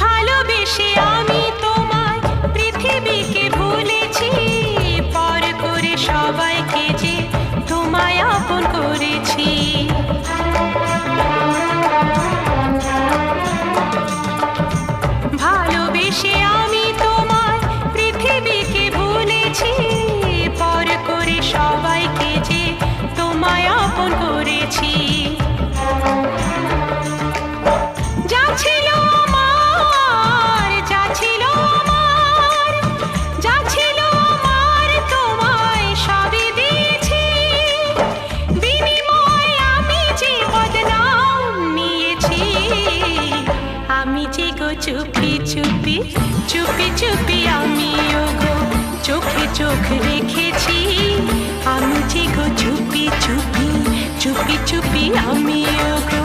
ভালোবেসে আমি তোমায় পৃথিবীকে ভুলেছি, পর করে সবাইকে যে তোমায় আপন করেছি। ভালোবেসে আমি তোমায় পৃথিবীকে ভুলেছি, পর করে সবাইকে যে তোমায় আপন করেছি। যা ছিল আমার, যা ছিল আমার, যা ছিল আমার তোমায় সবই দিয়েছি। বিনিময়ে আমি যে বদনাম নিয়েছি, আমি যে গো চুপি চুপি চুপি চুপি আমিও গো চোখে চোখ রেখেছি। আমি যে গো চুপি চুপি চুপি চুপি আমিও গো।